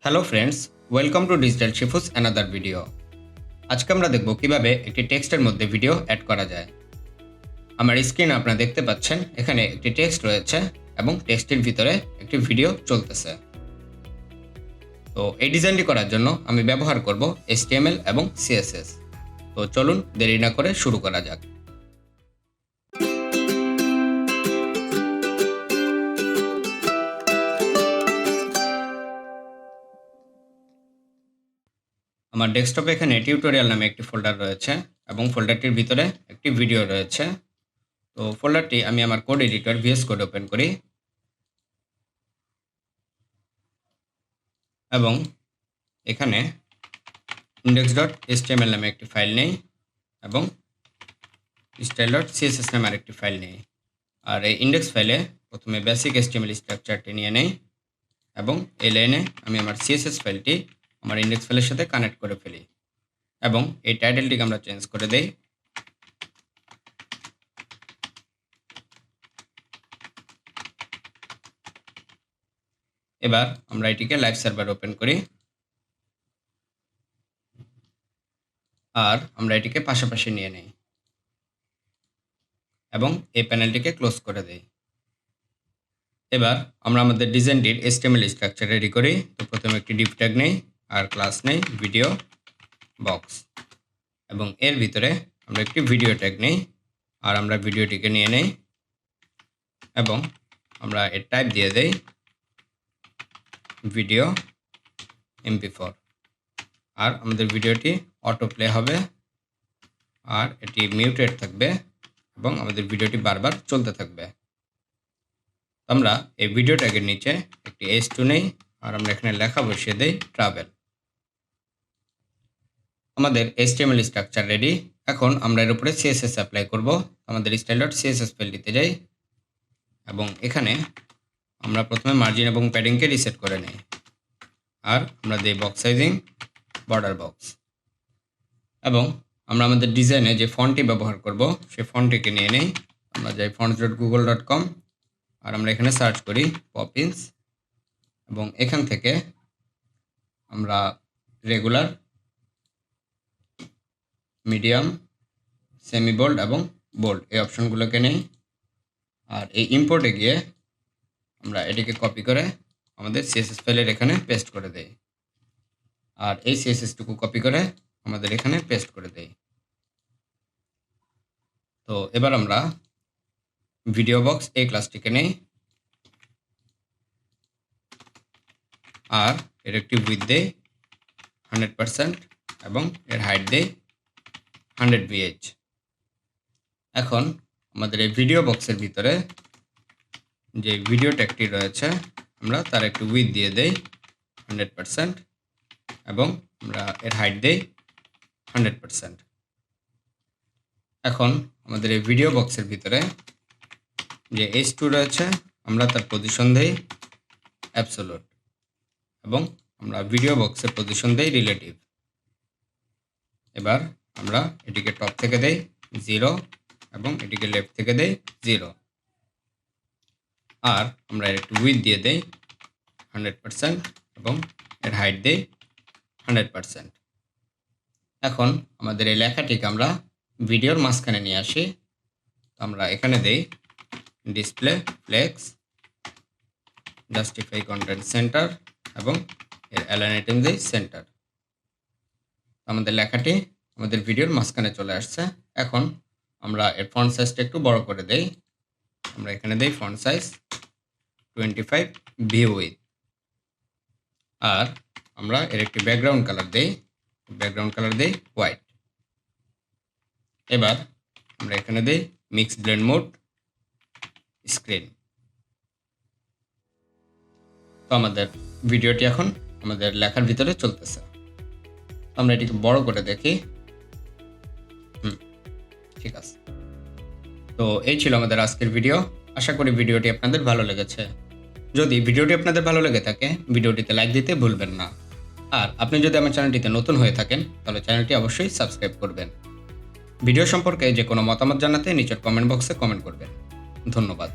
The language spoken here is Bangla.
Hello friends, welcome to digital Shifus another video. আজকে আমরা দেখব কিভাবে একটি টেক্সটের মধ্যে ভিডিও অ্যাড করা যায়। আমার স্ক্রিনে আপনারা দেখতে পাচ্ছেন এখানে একটি টেক্সট রয়েছে এবং টেক্সটের ভিতরে একটি ভিডিও চলতেছে। তো এই ডিজাইনটি করার জন্য আমি ব্যবহার করব HTML এবং CSS। তো চলুন দেরি না করে শুরু করা যাক। আমার ডেস্কটপে এখানে টিউটোরিয়াল নামে একটি ফোল্ডার রয়েছে এবং ফোল্ডারটির ভিতরে একটি ভিডিও রয়েছে। তো ফোল্ডারটি আমি আমার code editor VS code open করি এবং এখানে index.html নামে একটি ফাইল নেই এবং style.css নামে আরেকটি ফাইল নেই। আর এই ইন্ডেক্স ফাইলে প্রথমে বেসিক HTML স্ট্রাকচারটি নিয়ে নেই এবং এই লাইনে আমি আমার CSS ফাইলটি আমার ইন্ডেক্স ফাইলের সাথে কানেক্ট করে ফেলি এবং এই টাইটেলটিকে আমরা চেঞ্জ করে দেই। এবার আমরা এটিকে লাইভ সার্ভার ওপেন করি আর আমরা এটিকে পাশাপাশি নিয়ে নেই এবং এই প্যানেলটিকে ক্লোজ করে দেই। এবার আমরা আমাদের ডিজাইনটির HTML স্ট্রাকচার রেডি করি। তো প্রথমে একটি ডিভ ট্যাগ নেই আর ক্লাস নেই ভিডিও বক্স এবং এর ভিতরে আমরা একটি ভিডিও ট্যাগ নেই আর আমরা ভিডিওটিকে নিয়ে নেই এবং আমরা এর টাইপ দিয়ে দেই ভিডিও MP4 আর আমাদের ভিডিওটি অটো প্লে হবে আর এটি মিউটেড থাকবে এবং আমাদের ভিডিওটি বারবার চলতে থাকবে। আমরা এই ভিডিও ট্যাগের নিচে একটি H2 নেই আর আমরা এখানে লেখা বসিয়ে দেই ট্রাভেল। আমাদের HTML স্ট্রাকচার রেডি। এখন আমরা এর উপরে CSS অ্যাপ্লাই করব। আমাদের style.css ফাইলটিতে যাই এবং এখানে আমরা প্রথমে মার্জিন এবং প্যাডিংকে রিসেট করে নেই আর আমরা দেই বক্স সাইজিং বর্ডার বক্স এবং আমরা আমাদের ডিজাইনে যে ফন্টটি ব্যবহার করব সেই ফন্টটিকে নিয়ে নেই। আমরা যাই fonts.google.com আর আমরা এখানে সার্চ করি পপিন্স এবং এখান থেকে আমরা রেগুলার, মিডিয়াম, সেমি বোল্ড এবং বোল্ড এই অপশনগুলোকে নেই আর এই ইম্পোর্টে গিয়ে আমরা এটিকে কপি করে আমাদের CSS ফাইলের এখানে পেস্ট করে দেই আর এই CSSটুকু কপি করে আমাদের এখানে পেস্ট করে দেই। তো এবার আমরা ভিডিও বক্স এই ক্লাসটিকে নেই আর এর একটি উইডথ দেই 100% এবং এর হাইট দেই 100 VH। এখন আমাদের এই ভিডিও বক্সের ভিতরে যে ভিডিও ট্যাগটি রয়েছে আমরা তার একটু উইডথ দিয়ে দেই 100% এবং আমরা এর হাইট দেই 100%। এখন আমাদের এই ভিডিও বক্সের ভিতরে যে H2 রয়েছে আমরা তার পজিশন দেই অ্যাবসোলুট এবং আমরা ভিডিও বক্সের পজিশন দেই রিলেটিভ। এবার আমরা এটিকে টপ থেকে দেই 0 এবং এটিকে লেফট থেকে দেই 0 আর আমরা এর একটু উইডথ দিয়ে দেই 100% এবং এর হাইট দেই 100%। এখন আমাদের এই লেখাটিকে আমরা ভিডিওর মাঝখানে নিয়ে আসি। আমরা এখানে দেই display flakes, justify content centre এবং এর অ্যালাইন আইটেম দেই সেন্টার। আমাদের লেখাটি আমাদের ভিডিওর মাঝখানে চলে আসছে। এখন আমরা এর ফন্ট সাইজটা একটু বড় করে দেই। আমরা এখানে দেই ফন্ট সাইজ 25 view width আর আমরা এর একটি ব্যাকগ্রাউন্ড কালার দেই, ব্যাকগ্রাউন্ড কালার দেই হোয়াইট। এবার আমরা এখানে দেই মিক্স ব্লেন্ড মোড স্ক্রিন। তো আমাদের ভিডিওটি এখন আমাদের লেখার ভিতরে চলতেছে। আমরা এটিকে বড় করে দেখি। ঠিক আছে। তো এই ছিল আমাদের আজকের ভিডিও। আশা করি ভিডিওটি আপনাদের ভালো লেগেছে। যদি ভিডিওটি আপনাদের ভালো লেগে থাকে ভিডিওটিতে লাইক দিতে ভুলবেন না আর আপনি যদি আমার চ্যানেলটিতে নতুন হয়ে থাকেন তাহলে চ্যানেলটি অবশ্যই সাবস্ক্রাইব করবেন। ভিডিও সম্পর্কে যে কোনো মতামত জানাতে নিচের কমেন্ট বক্সে কমেন্ট করবেন। ধন্যবাদ।